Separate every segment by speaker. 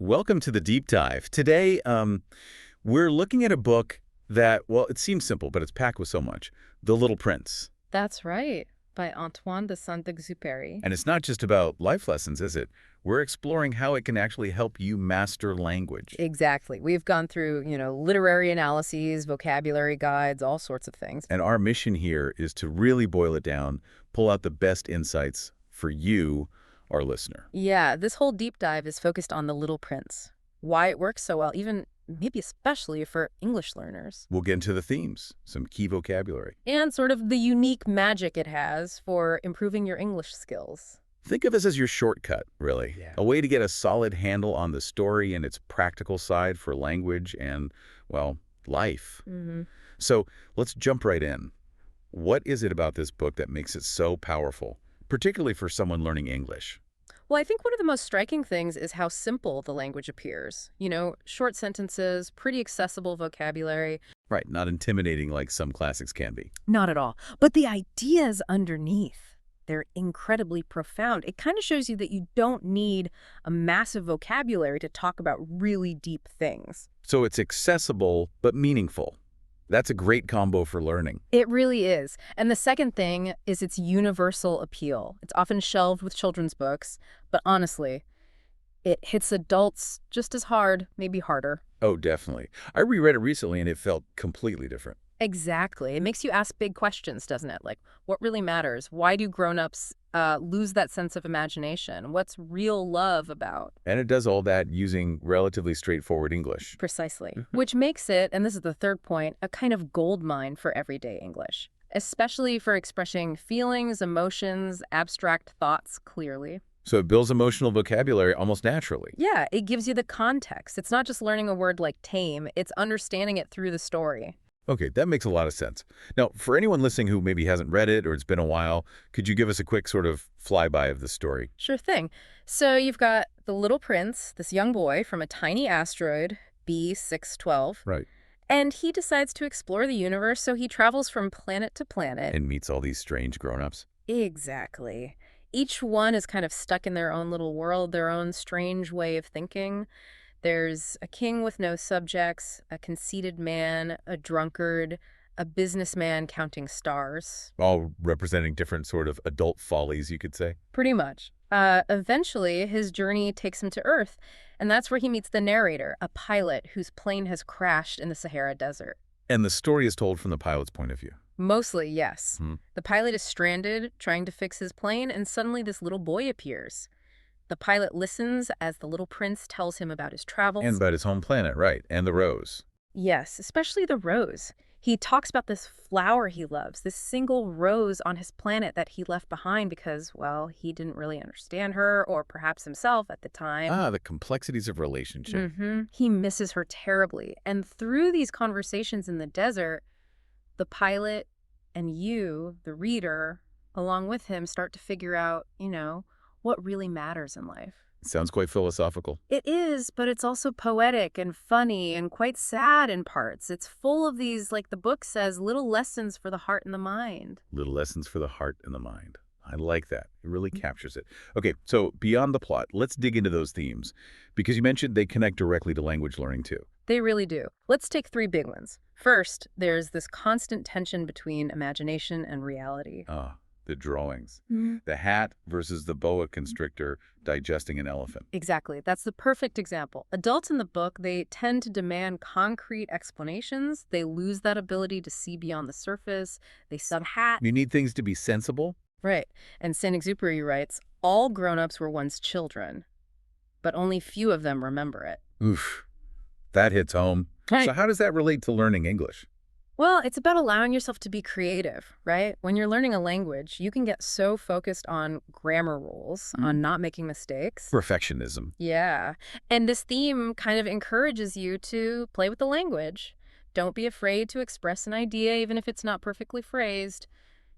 Speaker 1: Welcome to the deep dive. Today, we're looking at a book that, well, it seems simple, but it's packed with so much. The Little Prince.
Speaker 2: That's right, by Antoine de Saint-Exupéry.
Speaker 1: And it's not just about life lessons, is it? We're exploring how it can actually help you master language.
Speaker 2: Exactly. We've gone through, literary analyses, vocabulary guides, all sorts of things.
Speaker 1: And our mission here is to really boil it down, pull out the best insights for you, our listener.
Speaker 2: Yeah, this whole deep dive is focused on The Little Prince, why it works so well, even maybe especially for English learners,
Speaker 1: We'll get into the themes, some key vocabulary.
Speaker 2: and sort of the unique magic it has for improving your English skills.
Speaker 1: Think of this as your shortcut, really.
Speaker 2: Yeah.
Speaker 1: A way to get a solid handle on the story and its practical side for language and, well, life.
Speaker 2: Mm-hmm.
Speaker 1: So let's jump right in. What is it about this book that makes it so powerful, particularly for someone learning English?
Speaker 2: Well, I think one of the most striking things is how simple the language appears. Short sentences, pretty accessible vocabulary.
Speaker 1: Right, not intimidating like some classics can be.
Speaker 2: Not at all. But the ideas underneath, they're incredibly profound. It kind of shows you that you don't need a massive vocabulary to talk about really deep things.
Speaker 1: So it's accessible but meaningful. That's a great combo for learning.
Speaker 2: It really is. And the second thing is its universal appeal. It's often shelved with children's books, but honestly, it hits adults just as hard, maybe harder.
Speaker 1: Oh, definitely. I reread it recently and it felt completely different.
Speaker 2: Exactly. It makes you ask big questions, doesn't it? Like, what really matters? Why do grown-ups lose that sense of imagination? What's real love about?
Speaker 1: And it does all that using relatively straightforward English.
Speaker 2: Precisely. Which makes it, and this is the third point, a kind of gold mine for everyday English, especially for expressing feelings, emotions, abstract thoughts clearly.
Speaker 1: So it builds emotional vocabulary almost naturally.
Speaker 2: Yeah, it gives you the context. It's not just learning a word like tame, it's understanding it through the story.
Speaker 1: Okay, that makes a lot of sense. Now, for anyone listening who maybe hasn't read it or it's been a while, could you give us a quick sort of flyby of the story?
Speaker 2: Sure thing. So you've got the little prince, this young boy from a tiny asteroid, B612,
Speaker 1: Right.
Speaker 2: and he decides to explore the universe, so he travels from planet to planet.
Speaker 1: And meets all these strange grown-ups.
Speaker 2: Exactly. Each one is kind of stuck in their own little world, their own strange way of thinking. There's a king with no subjects, a conceited man, a drunkard, a businessman counting stars.
Speaker 1: All representing different sort of adult follies, you could say.
Speaker 2: Pretty much. Eventually, his journey takes him to Earth, and that's where he meets the narrator, a pilot whose plane has crashed in the Sahara Desert.
Speaker 1: And the story is told from the pilot's point of view.
Speaker 2: Mostly, yes.
Speaker 1: Hmm.
Speaker 2: The pilot is stranded, trying to fix his plane, and suddenly this little boy appears. The pilot listens as the little prince tells him about his travels.
Speaker 1: And about his home planet, right, and the rose.
Speaker 2: Yes, especially the rose. He talks about this flower he loves, this single rose on his planet that he left behind because, well, he didn't really understand her, or perhaps himself at the time.
Speaker 1: Ah, the complexities of relationship.
Speaker 2: He misses her terribly. And through these conversations in the desert, the pilot and you, the reader, along with him, start to figure out, what really matters in life.
Speaker 1: Sounds quite philosophical.
Speaker 2: It is, but it's also poetic and funny and quite sad in parts. It's full of these, like the book says, little lessons for the heart and the mind.
Speaker 1: Little lessons for the heart and the mind. I like that. It really captures it. Okay, so beyond the plot, let's dig into those themes. Because you mentioned they connect directly to language learning too.
Speaker 2: They really do. Let's take three big ones. First, there's this constant tension between imagination and reality.
Speaker 1: Ah, the drawings. The hat versus the boa constrictor digesting an elephant.
Speaker 2: Exactly. That's the perfect example. Adults in the book, they tend to demand concrete explanations. They lose that ability to see beyond the surface. They sub hat.
Speaker 1: You need things to be sensible?
Speaker 2: Right. And Saint-Exupéry writes, all grown-ups were once children, but only few of them remember it.
Speaker 1: Oof, that hits home.
Speaker 2: Right.
Speaker 1: So how does that relate to learning English?
Speaker 2: Well, it's about allowing yourself to be creative, right? When you're learning a language, you can get so focused on grammar rules, on not making mistakes.
Speaker 1: Perfectionism.
Speaker 2: Yeah. And this theme kind of encourages you to play with the language. Don't be afraid to express an idea, even if it's not perfectly phrased.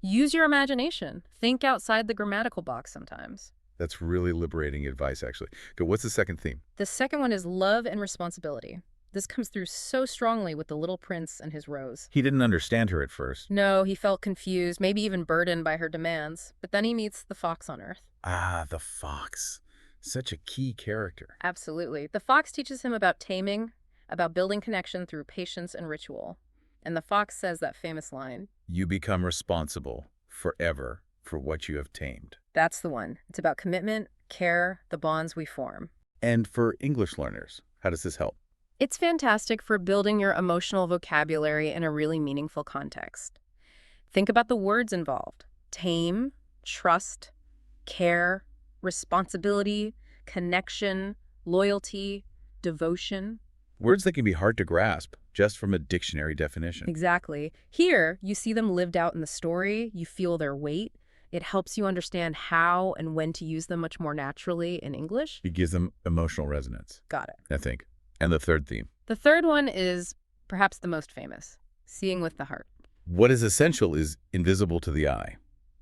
Speaker 2: Use your imagination. Think outside the grammatical box sometimes.
Speaker 1: That's really liberating advice, actually. Good. What's the second theme?
Speaker 2: The second one is love and responsibility. This comes through so strongly with the little prince and his rose.
Speaker 1: He didn't understand her at first.
Speaker 2: No, he felt confused, maybe even burdened by her demands. But then he meets the fox on Earth.
Speaker 1: Ah, the fox. Such a key character.
Speaker 2: Absolutely. The fox teaches him about taming, about building connection through patience and ritual. And the fox says that famous line.
Speaker 1: You become responsible forever for what you have tamed.
Speaker 2: That's the one. It's about commitment, care, the bonds we form.
Speaker 1: And for English learners, how does this help?
Speaker 2: It's fantastic for building your emotional vocabulary in a really meaningful context. Think about the words involved. Tame, trust, care, responsibility, connection, loyalty, devotion.
Speaker 1: Words that can be hard to grasp just from a dictionary definition.
Speaker 2: Exactly. Here, you see them lived out in the story, you feel their weight. It helps you understand how and when to use them much more naturally in English.
Speaker 1: It gives them emotional resonance,
Speaker 2: Got it.
Speaker 1: I think. And the third theme.
Speaker 2: The third one is perhaps the most famous, seeing with the heart.
Speaker 1: What is essential is invisible to the eye.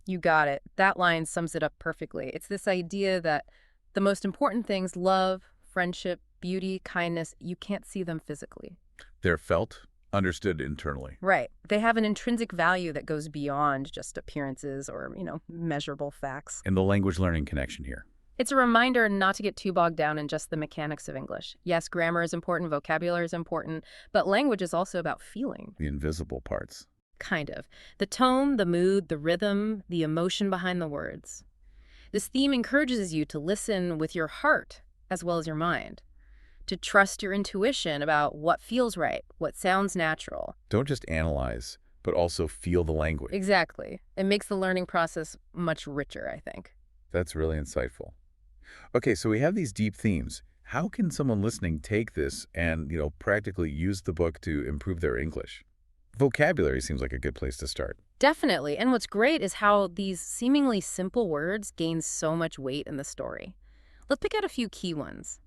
Speaker 2: You got it. That line sums it up perfectly. It's this idea that the most important things, love, friendship, beauty, kindness, you can't see them physically.
Speaker 1: They're felt, understood internally.
Speaker 2: Right. They have an intrinsic value that goes beyond just appearances or, measurable facts.
Speaker 1: And the language learning connection here.
Speaker 2: It's a reminder not to get too bogged down in just the mechanics of English. Yes, grammar is important, vocabulary is important, but language is also about feeling.
Speaker 1: The invisible parts.
Speaker 2: Kind of. The tone, the mood, the rhythm, the emotion behind the words. This theme encourages you to listen with your heart as well as your mind, to trust your intuition about what feels right, what sounds natural.
Speaker 1: Don't just analyze, but also feel the language.
Speaker 2: Exactly. It makes the learning process much richer, I think.
Speaker 1: That's really insightful. Okay, so we have these deep themes. How can someone listening take this and, practically use the book to improve their English? Vocabulary seems like a good place to start.
Speaker 2: Definitely. And what's great is how these seemingly simple words gain so much weight in the story. Let's pick out a few key ones.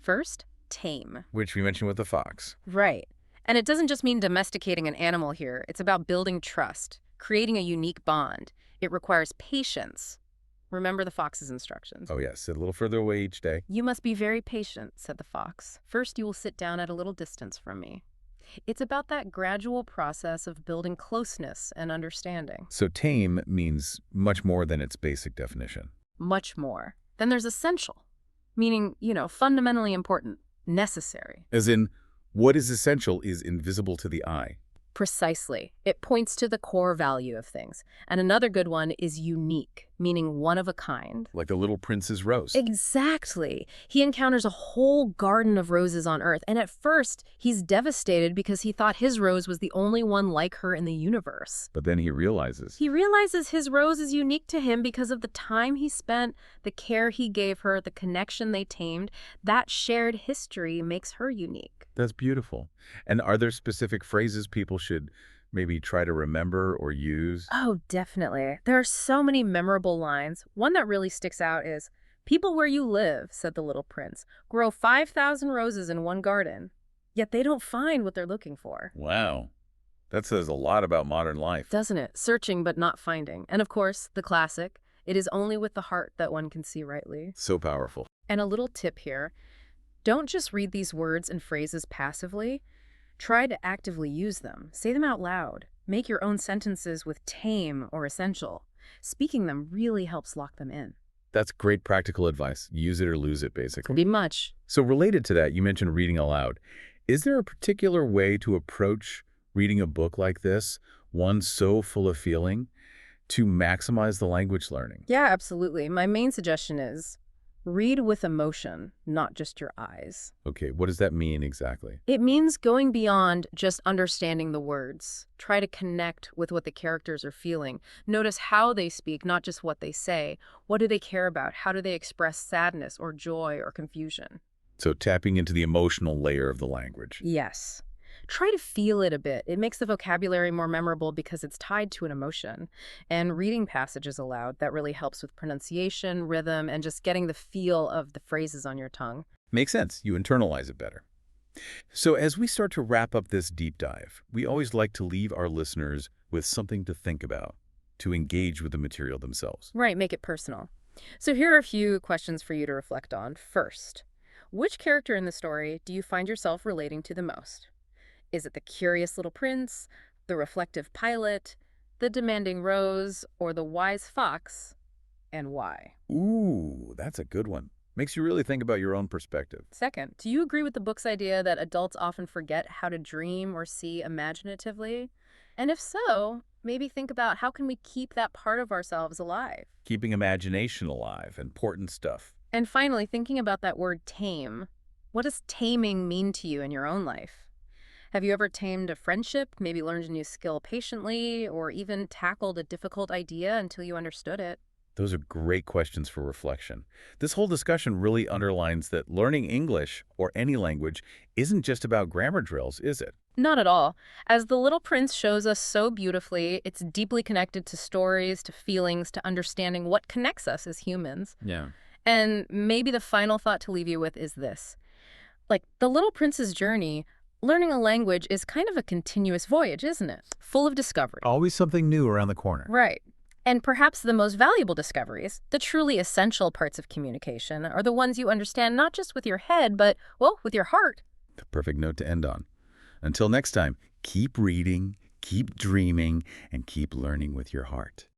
Speaker 2: First, tame.
Speaker 1: Which we mentioned with the fox.
Speaker 2: Right. And it doesn't just mean domesticating an animal here. It's about building trust, creating a unique bond. It requires patience. Remember the fox's instructions.
Speaker 1: Oh, yes. Sit a little further away each day.
Speaker 2: You must be very patient, said the fox. First, you will sit down at a little distance from me. It's about that gradual process of building closeness and understanding.
Speaker 1: So tame means much more than its basic definition.
Speaker 2: Much more. Then there's essential, meaning, fundamentally important, necessary.
Speaker 1: As in, what is essential is invisible to the eye.
Speaker 2: Precisely. It points to the core value of things. And another good one is unique, meaning one of a kind.
Speaker 1: Like the little prince's rose.
Speaker 2: Exactly. He encounters a whole garden of roses on Earth, and at first, he's devastated because he thought his rose was the only one like her in the universe.
Speaker 1: But then he realizes.
Speaker 2: He realizes his rose is unique to him because of the time he spent, the care he gave her, the connection they tamed. That shared history makes her unique.
Speaker 1: That's beautiful. And are there specific phrases people should maybe try to remember or use?
Speaker 2: Oh, definitely. There are so many memorable lines. One that really sticks out is, "People where you live," said the little prince, "grow 5,000 roses in one garden, yet they don't find what they're looking for."
Speaker 1: Wow. That says a lot about modern life.
Speaker 2: Doesn't it? Searching but not finding. And of course, the classic, "It is only with the heart that one can see rightly."
Speaker 1: So powerful.
Speaker 2: And a little tip here, don't just read these words and phrases passively. Try to actively use them. Say them out loud. Make your own sentences with tame or essential. Speaking them really helps lock them in.
Speaker 1: That's great practical advice. Use it or lose it, basically.
Speaker 2: Pretty much.
Speaker 1: So related to that, you mentioned reading aloud. Is there a particular way to approach reading a book like this, one so full of feeling, to maximize the language learning?
Speaker 2: Yeah, absolutely. My main suggestion is read with emotion, not just your eyes.
Speaker 1: Okay, what does that mean exactly?
Speaker 2: It means going beyond just understanding the words. Try to connect with what the characters are feeling. Notice how they speak, not just what they say. What do they care about? How do they express sadness or joy or confusion?
Speaker 1: So tapping into the emotional layer of the language.
Speaker 2: Yes. Try to feel it a bit. It makes the vocabulary more memorable because it's tied to an emotion. And reading passages aloud, that really helps with pronunciation, rhythm, and just getting the feel of the phrases on your tongue.
Speaker 1: Makes sense. You internalize it better. So as we start to wrap up this deep dive, we always like to leave our listeners with something to think about, to engage with the material themselves.
Speaker 2: Right, make it personal. So here are a few questions for you to reflect on. First, which character in the story do you find yourself relating to the most? Is it the curious little prince, the reflective pilot, the demanding rose, or the wise fox, and why?
Speaker 1: Ooh, that's a good one. Makes you really think about your own perspective.
Speaker 2: Second, do you agree with the book's idea that adults often forget how to dream or see imaginatively? And if so, maybe think about how can we keep that part of ourselves alive?
Speaker 1: Keeping imagination alive, important stuff.
Speaker 2: And finally, thinking about that word tame. What does taming mean to you in your own life? Have you ever tamed a friendship, maybe learned a new skill patiently, or even tackled a difficult idea until you understood it?
Speaker 1: Those are great questions for reflection. This whole discussion really underlines that learning English, or any language, isn't just about grammar drills, is it?
Speaker 2: Not at all. As The Little Prince shows us so beautifully, it's deeply connected to stories, to feelings, to understanding what connects us as humans.
Speaker 1: Yeah.
Speaker 2: And maybe the final thought to leave you with is this. Like, The Little Prince's journey, learning a language is kind of a continuous voyage, isn't it? Full of discovery.
Speaker 1: Always something new around the corner.
Speaker 2: Right. And perhaps the most valuable discoveries, the truly essential parts of communication, are the ones you understand not just with your head, but, well, with your heart.
Speaker 1: The perfect note to end on. Until next time, keep reading, keep dreaming, and keep learning with your heart.